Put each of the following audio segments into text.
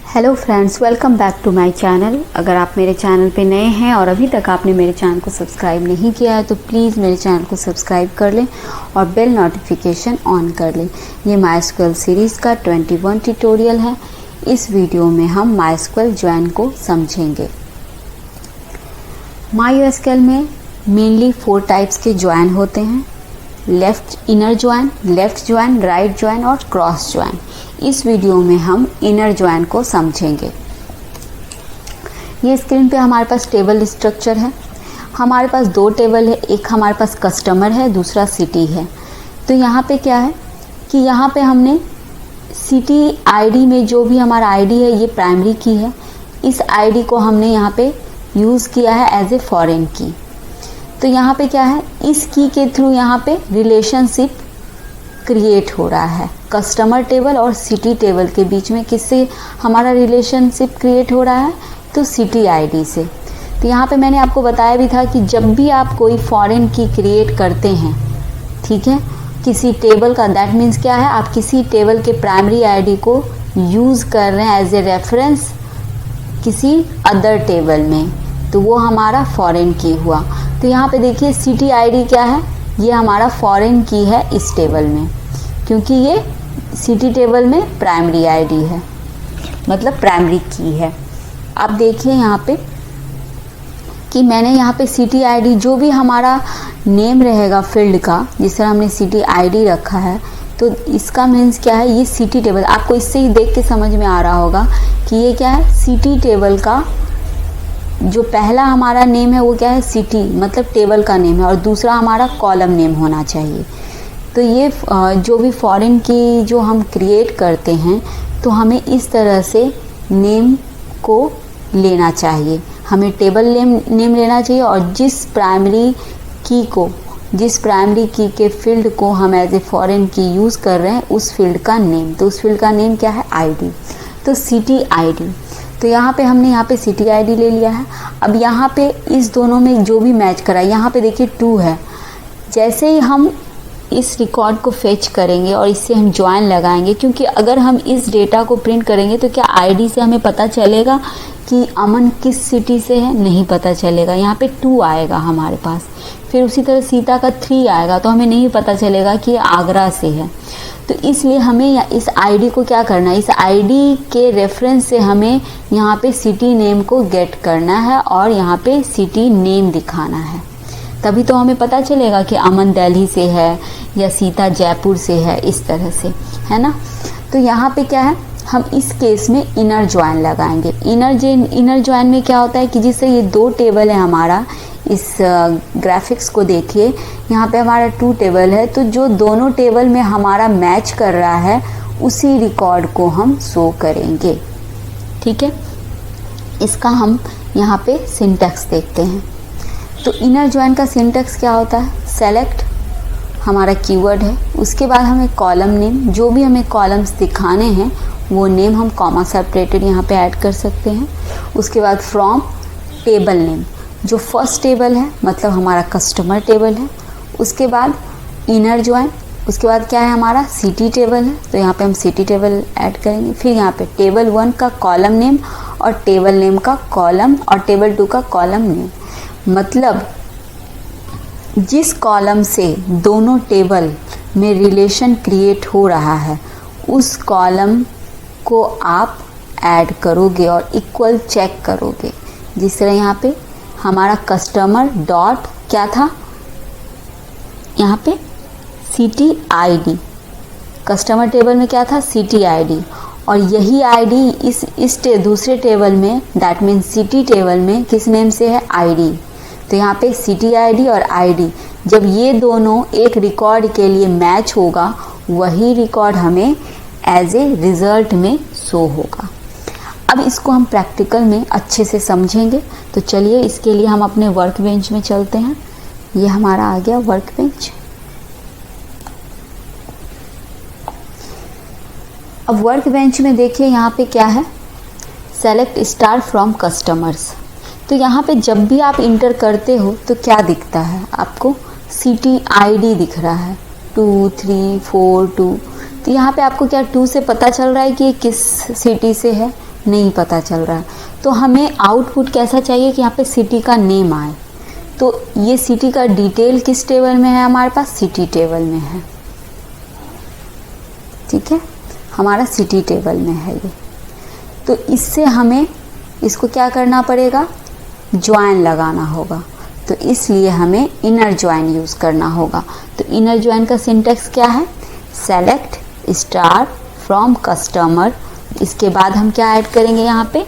Hello friends, welcome back to my channel. अगर आप मेरे चैनल पे नए हैं और अभी तक आपने मेरे चैनल को सब्सक्राइब नहीं किया है तो प्लीज़ मेरे चैनल को सब्सक्राइब कर लें और बेल नोटिफिकेशन ऑन कर लें। ये MySQL सीरीज़ का 21 ट्यूटोरियल है। इस वीडियो में हम MySQL ज्वाइन को समझेंगे। MySQL में मेनली 4 टाइप्स के ज्वाइन होते हैं: left inner join, left join, right join और क्रॉस ज्वाइन। इस वीडियो में हम इनर ज्वाइन को समझेंगे। ये स्क्रीन पे हमारे पास टेबल स्ट्रक्चर है। हमारे पास 2 टेबल है, एक हमारे पास कस्टमर है, दूसरा सिटी है। तो यहाँ पे क्या है कि यहाँ पे हमने सिटी आईडी में जो भी हमारा आईडी है ये प्राइमरी की है। इस आईडी को हमने यहाँ पे यूज़ किया है एज ए फॉरेन की। तो यहाँ पे क्या है, इस की के थ्रू यहाँ पे रिलेशनशिप क्रिएट हो रहा है। कस्टमर टेबल और सिटी टेबल के बीच में किससे हमारा रिलेशनशिप क्रिएट हो रहा है, तो सिटी आईडी से। तो यहाँ पे मैंने आपको बताया भी था कि जब भी आप कोई फॉरेन की क्रिएट करते हैं, ठीक है, किसी टेबल का, दैट मीन्स क्या है, आप किसी टेबल के प्राइमरी आईडी को यूज़ कर रहे हैं एज ए रेफरेंस किसी अदर टेबल में, तो वो हमारा फॉरेन की हुआ। तो यहाँ पे देखिए सिटी आईडी क्या है, ये हमारा फॉरेन की है इस टेबल में, क्योंकि ये सिटी टेबल में प्राइमरी आईडी है, मतलब प्राइमरी की है। अब देखिए यहाँ पे कि मैंने यहाँ पे सिटी आईडी जो भी हमारा नेम रहेगा फील्ड का, जिस तरह हमने सिटी आईडी रखा है, तो इसका मीन्स क्या है, ये सिटी टेबल, आपको इससे ही देख के समझ में आ रहा होगा कि ये क्या है, सिटी टेबल का जो पहला हमारा नेम है वो क्या है, सिटी मतलब टेबल का नेम है, और दूसरा हमारा कॉलम नेम होना चाहिए। तो ये जो भी फॉरेन की जो हम क्रिएट करते हैं तो हमें इस तरह से नेम को लेना चाहिए। हमें टेबल नेम लेना चाहिए और जिस प्राइमरी की के फील्ड को हम एज ए फॉरेन की यूज़ कर रहे हैं उस फील्ड का नेम, तो उस फील्ड का नेम क्या है, आईडी, तो सिटी आईडी। तो यहाँ पे हमने यहाँ पे सिटी आईडी ले लिया है। अब यहाँ पे इस दोनों में जो भी मैच करा, यहाँ पे देखिए 2 है। जैसे ही हम इस रिकॉर्ड को फेच करेंगे और इससे हम ज्वाइन लगाएंगे, क्योंकि अगर हम इस डेटा को प्रिंट करेंगे तो क्या आईडी से हमें पता चलेगा कि अमन किस सिटी से है, नहीं पता चलेगा। यहाँ पे 2 आएगा हमारे पास, फिर उसी तरह सीता का 3 आएगा, तो हमें नहीं पता चलेगा कि ये आगरा से है। तो इसलिए हमें इस आईडी को क्या करना है, इस आईडी के रेफरेंस से हमें यहाँ पे सिटी नेम को गेट करना है और यहाँ पे सिटी नेम दिखाना है, तभी तो हमें पता चलेगा कि अमन दिल्ली से है या सीता जयपुर से है, इस तरह से, है ना। तो यहाँ पे क्या है, हम इस केस में इनर ज्वाइन लगाएंगे। इनर ज्वाइन में क्या होता है कि जिससे ये 2 टेबल है हमारा, इस ग्राफिक्स को देखिए, यहाँ पे हमारा 2 टेबल है, तो जो दोनों टेबल में हमारा मैच कर रहा है उसी रिकॉर्ड को हम शो करेंगे, ठीक है। इसका हम यहाँ पे सिंटैक्स देखते हैं। तो इनर ज्वाइन का सिंटैक्स क्या होता है, सेलेक्ट हमारा कीवर्ड है, उसके बाद हमें कॉलम नेम, जो भी हमें कॉलम्स दिखाने हैं वो नेम हम कॉमा सेपरेटेड यहाँ पे ऐड कर सकते हैं। उसके बाद फ्रॉम टेबल नेम, जो फर्स्ट टेबल है मतलब हमारा कस्टमर टेबल है। उसके बाद इनर ज्वाइन, उसके बाद क्या है हमारा सिटी टेबल है, तो यहाँ पे हम सिटी टेबल ऐड करेंगे। फिर यहाँ पे टेबल 1 का कॉलम नेम और टेबल नेम का कॉलम और टेबल 2 का कॉलम नेम, मतलब जिस कॉलम से दोनों टेबल में रिलेशन क्रिएट हो रहा है उस कॉलम को आप ऐड करोगे और इक्वल चेक करोगे। जिस तरह यहाँ पे हमारा कस्टमर डॉट क्या था, यहाँ पे सिटी आईडी, कस्टमर टेबल में क्या था, सिटी आईडी, और यही आईडी इस दूसरे टेबल में, दैट मीन्स सिटी टेबल में किस नेम से है, आईडी। तो यहाँ पे सिटी आईडी और आईडी, जब ये दोनों एक रिकॉर्ड के लिए मैच होगा वही रिकॉर्ड हमें एज ए रिजल्ट में शो होगा। अब इसको हम प्रैक्टिकल में अच्छे से समझेंगे, तो चलिए इसके लिए हम अपने वर्क बेंच में चलते हैं। ये हमारा आ गया वर्क बेंच। अब वर्क बेंच में देखिए यहाँ पे क्या है, सेलेक्ट स्टार फ्रॉम कस्टमर्स। तो यहाँ पे जब भी आप इंटर करते हो तो क्या दिखता है आपको, सिटी आईडी दिख रहा है 2 3 4 2। तो यहाँ पे आपको क्या 2 से पता चल रहा है कि ये किस सिटी से है, नहीं पता चल रहा है। तो हमें आउटपुट कैसा चाहिए कि यहाँ पे सिटी का नेम आए। तो ये सिटी का डिटेल किस टेबल में है, हमारे पास सिटी टेबल में है। ठीक है, हमारा सिटी टेबल में है ये। तो इससे हमें इसको क्या करना पड़ेगा, ज्वाइन लगाना होगा। तो इसलिए हमें इनर ज्वाइन यूज़ करना होगा। तो इनर ज्वाइन का सिंटेक्स क्या है, सेलेक्ट स्टार फ्रॉम कस्टमर। इसके बाद हम क्या ऐड करेंगे, यहाँ पे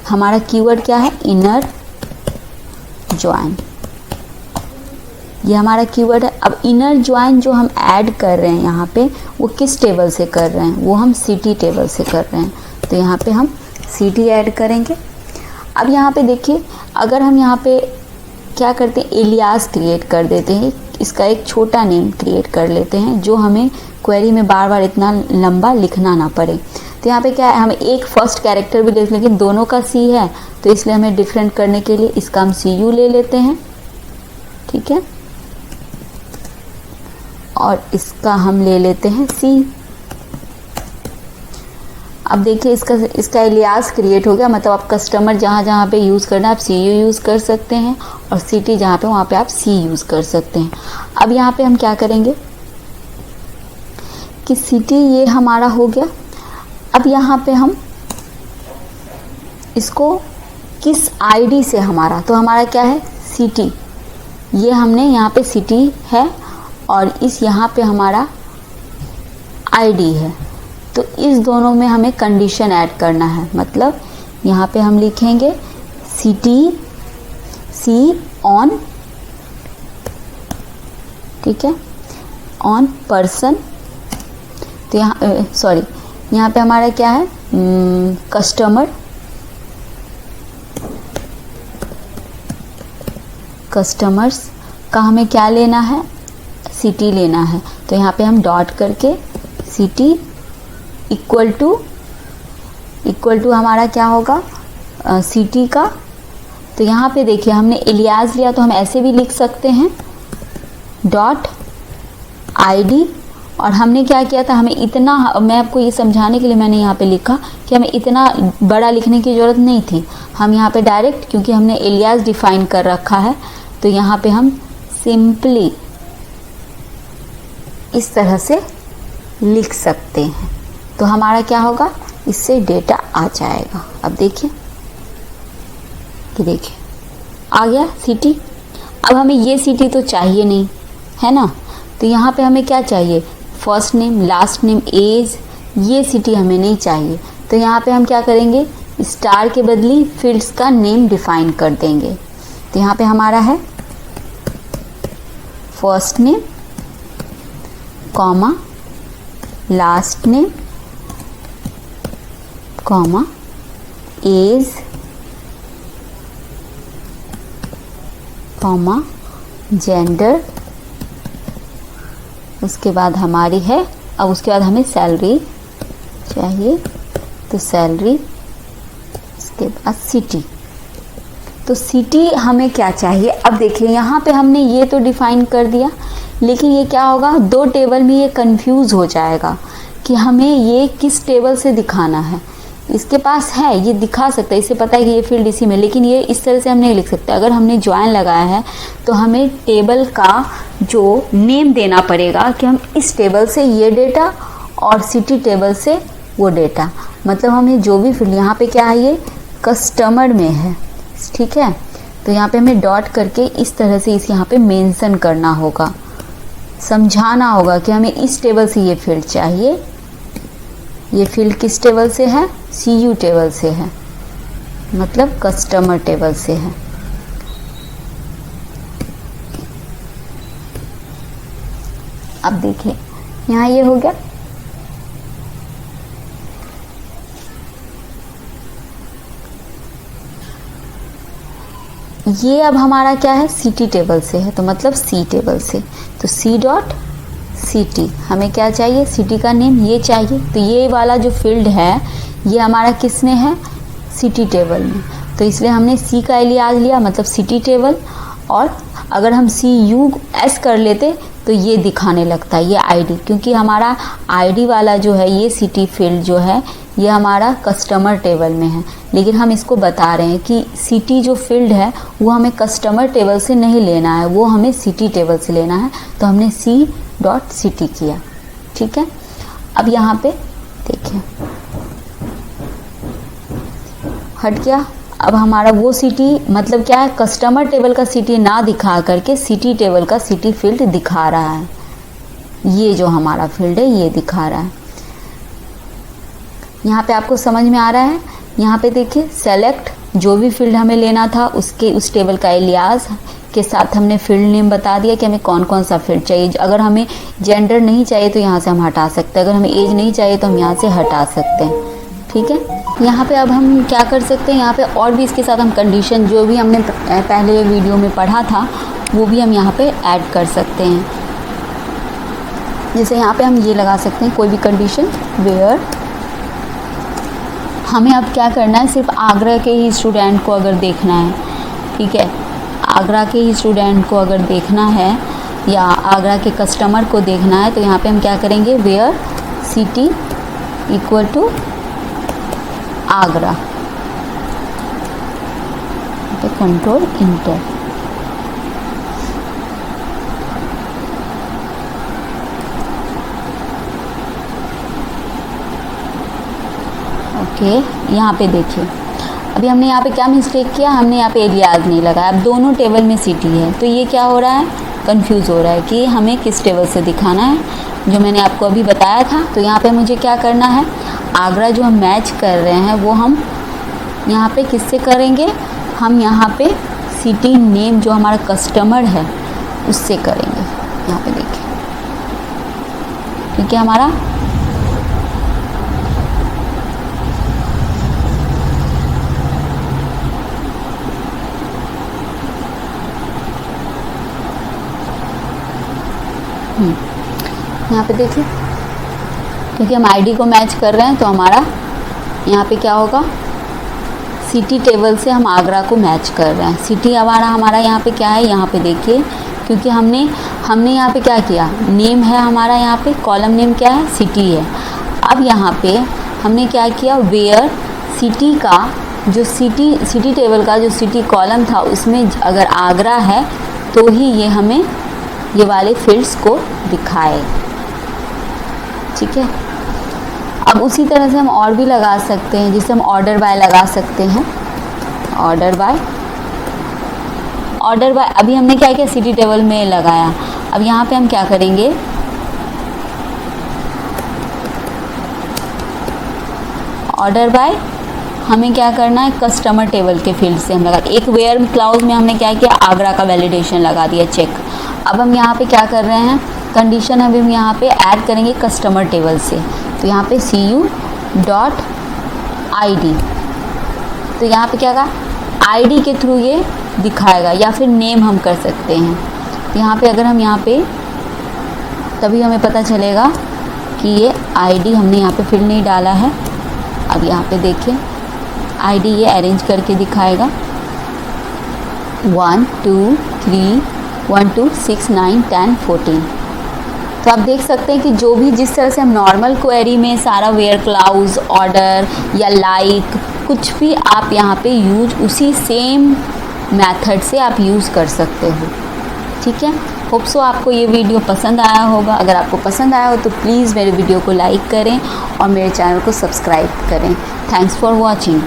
हमारा कीवर्ड क्या है, इनर ज्वाइन। ये हमारा कीवर्ड है। अब इनर ज्वाइन जो हम ऐड कर रहे हैं यहाँ पे, वो किस टेबल से कर रहे हैं, वो हम सिटी टेबल से कर रहे हैं। तो यहाँ पे हम सिटी ऐड करेंगे। अब यहाँ पे देखिए, अगर हम यहाँ पे क्या करते हैं, एलियास क्रिएट कर देते हैं, इसका एक छोटा नेम क्रिएट कर लेते हैं जो हमें क्वेरी में बार बार इतना लंबा लिखना ना पड़े। तो यहाँ पे क्या है, हमें एक फर्स्ट कैरेक्टर भी लेते, लेकिन दोनों का सी है, तो इसलिए हमें डिफरेंट करने के लिए इसका हम CU ले लेते हैं। ठीक है, और इसका हम ले लेते हैं C। अब देखिए इसका एलियास क्रिएट हो गया, मतलब आप कस्टमर जहाँ जहाँ पे यूज़ करना है आप CU यूज़ कर सकते हैं, और सिटी जहाँ पे वहाँ पे आप C यूज़ कर सकते हैं। अब यहाँ पे हम क्या करेंगे कि सिटी ये हमारा हो गया। अब यहाँ पे हम इसको किस आईडी से हमारा, तो हमारा क्या है, सिटी। ये हमने यहाँ पे सिटी है और इस यहाँ पे हमारा आईडी है। तो इस दोनों में हमें कंडीशन ऐड करना है। मतलब यहाँ पे हम लिखेंगे सिटी सी ऑन, ठीक है, ऑन पर्सन। तो यहाँ सॉरी, यहाँ पे हमारा क्या है, कस्टमर, कस्टमर्स का हमें क्या लेना है, सिटी लेना है। तो यहाँ पे हम डॉट करके सिटी इक्वल टू हमारा क्या होगा, सिटी का। तो यहाँ पे देखिए हमने एलियास लिया, तो हम ऐसे भी लिख सकते हैं डॉट आईडी। और हमने क्या किया था, हमें इतना, मैं आपको ये समझाने के लिए मैंने यहाँ पे लिखा कि हमें इतना बड़ा लिखने की ज़रूरत नहीं थी। हम यहाँ पे डायरेक्ट, क्योंकि हमने एलियास डिफाइन कर रखा है, तो यहाँ पे हम सिंपली इस तरह से लिख सकते हैं। तो हमारा क्या होगा, इससे डेटा आ जाएगा। अब देखिए कि देखिए आ गया सिटी। अब हमें ये सिटी तो चाहिए नहीं है ना, तो यहाँ पे हमें क्या चाहिए, first name, last name, age, ये सिटी हमें नहीं चाहिए। तो यहाँ पे हम क्या करेंगे, स्टार के बदले फील्ड्स का नेम डिफाइन कर देंगे। तो यहाँ पे हमारा है first name, comma, last name, comma, age, comma, gender. उसके बाद हमारी है, अब उसके बाद हमें सैलरी चाहिए, तो सैलरी, उसके बाद सिटी। तो सिटी हमें क्या चाहिए, अब देखिए यहाँ पे हमने ये तो डिफाइन कर दिया, लेकिन ये क्या होगा, दो टेबल में ये कंफ्यूज हो जाएगा कि हमें ये किस टेबल से दिखाना है। इसके पास है, ये दिखा सकता है, इसे पता है कि ये फील्ड इसी में, लेकिन ये इस तरह से हम नहीं लिख सकते। अगर हमने ज्वाइन लगाया है तो हमें टेबल का जो नेम देना पड़ेगा कि हम इस टेबल से ये डेटा और सिटी टेबल से वो डेटा, मतलब हमें जो भी फील्ड, यहाँ पे क्या है, ये कस्टमर में है, ठीक है। तो यहाँ पे हमें डॉट करके इस तरह से इस यहाँ पे मेंशन करना होगा, समझाना होगा कि हमें इस टेबल से ये फील्ड चाहिए। ये फील्ड किस टेबल से है, CU टेबल से है, मतलब कस्टमर टेबल से है। अब देखिए यहाँ ये हो गया। ये अब हमारा क्या है, सिटी टेबल से है, तो मतलब C टेबल से। तो C डॉट सिटी, हमें क्या चाहिए, सिटी का नेम ये चाहिए। तो ये वाला जो फील्ड है ये हमारा किसने है, सिटी टेबल में। तो इसलिए हमने C का एलियास लिया, मतलब सिटी टेबल। और अगर हम CUS कर लेते तो ये दिखाने लगता है ये आईडी, क्योंकि हमारा आईडी वाला जो है ये सिटी फील्ड जो है ये हमारा कस्टमर टेबल में है, लेकिन हम इसको बता रहे हैं कि सिटी जो फील्ड है वो हमें कस्टमर टेबल से नहीं लेना है, वो हमें सिटी टेबल से लेना है। तो हमने c.city किया, ठीक है। अब यहाँ पे देखिए हट गया। अब हमारा वो सिटी मतलब क्या है, कस्टमर टेबल का सिटी ना दिखा करके सिटी टेबल का सिटी फील्ड दिखा रहा है। ये जो हमारा फील्ड है ये दिखा रहा है। यहाँ पे आपको समझ में आ रहा है। यहाँ पे देखिए सेलेक्ट, जो भी फील्ड हमें लेना था उसके उस टेबल का एलियास के साथ हमने फील्ड नेम बता दिया कि हमें कौन कौन सा फील्ड चाहिए। अगर हमें जेंडर नहीं चाहिए तो यहाँ से हम हटा सकते हैं, अगर हमें एज नहीं चाहिए तो हम यहाँ से हटा सकते हैं, ठीक है। यहाँ पे अब हम क्या कर सकते हैं, यहाँ पे और भी इसके साथ हम कंडीशन जो भी हमने पहले वीडियो में पढ़ा था वो भी हम यहाँ पे ऐड कर सकते हैं। जैसे यहाँ पे हम ये लगा सकते हैं कोई भी कंडीशन वेयर, हमें अब क्या करना है, सिर्फ आगरा के ही स्टूडेंट को अगर देखना है, ठीक है, आगरा के ही स्टूडेंट को अगर देखना है या आगरा के कस्टमर को देखना है तो यहाँ पे हम क्या करेंगे, where city equal to Agra, तो कंट्रोल इंटर। ओके, यहाँ पे देखिए अभी हमने यहाँ पे क्या मिस्टेक किया, हमने यहाँ पे एलियास नहीं लगाया। अब दोनों टेबल में सिटी है तो ये क्या हो रहा है, कंफ्यूज हो रहा है कि हमें किस टेबल से दिखाना है, जो मैंने आपको अभी बताया था। तो यहाँ पे मुझे क्या करना है, आगरा जो हम मैच कर रहे हैं वो हम यहाँ पे किससे करेंगे, हम यहाँ पे सिटी नेम जो हमारा कस्टमर है उससे करेंगे। यहाँ पे देखिए, ठीक है हमारा। यहाँ पे देखिए, क्योंकि हम आईडी को मैच कर रहे हैं तो हमारा यहाँ पे क्या होगा, सिटी टेबल से हम आगरा को मैच कर रहे हैं। सिटी हमारा यहाँ पे क्या है, यहाँ पे देखिए, क्योंकि हमने यहाँ पे क्या किया, नेम है हमारा, यहाँ पे कॉलम नेम क्या है, सिटी है। अब यहाँ पे हमने क्या किया, वेयर सिटी का जो सिटी टेबल का जो सिटी कॉलम था उसमें अगर आगरा है तो ही ये हमें ये वाले फील्ड्स को दिखाए, ठीक है। अब उसी तरह से हम और भी लगा सकते हैं, जिसे हम ऑर्डर बाय लगा सकते हैं। ऑर्डर बाय अभी हमने क्या किया, सिटी टेबल में लगाया। अब यहाँ पे हम क्या करेंगे, ऑर्डर बाय हमें क्या करना है, कस्टमर टेबल के फील्ड से हम लगा। एक वेयर क्लाउज में हमने क्या किया, आगरा का वैलिडेशन लगा दिया, चेक। अब हम यहाँ पे क्या कर रहे हैं, कंडीशन अभी हम यहाँ पे ऐड करेंगे कस्टमर टेबल से। तो यहाँ पे cu.id, तो यहाँ पे क्या कहा, आईडी के थ्रू ये दिखाएगा, या फिर नेम हम कर सकते हैं। तो यहाँ पे अगर हम यहाँ पे, तभी हमें पता चलेगा कि ये आईडी हमने यहाँ पे फील्ड नहीं डाला है। अब यहाँ पे देखिए आईडी ये अरेंज करके दिखाएगा 1 2 3 1 2 6 9 10 14। तो आप देख सकते हैं कि जो भी जिस तरह से हम नॉर्मल क्वेरी में सारा वेयर क्लाउज, ऑर्डर या लाइक कुछ भी आप यहाँ पे यूज उसी सेम मेथड से आप यूज़ कर सकते हो, ठीक है। होप सो आपको ये वीडियो पसंद आया होगा। अगर आपको पसंद आया हो तो प्लीज़ मेरे वीडियो को लाइक करें और मेरे चैनल को सब्सक्राइब करें। Thanks for watching.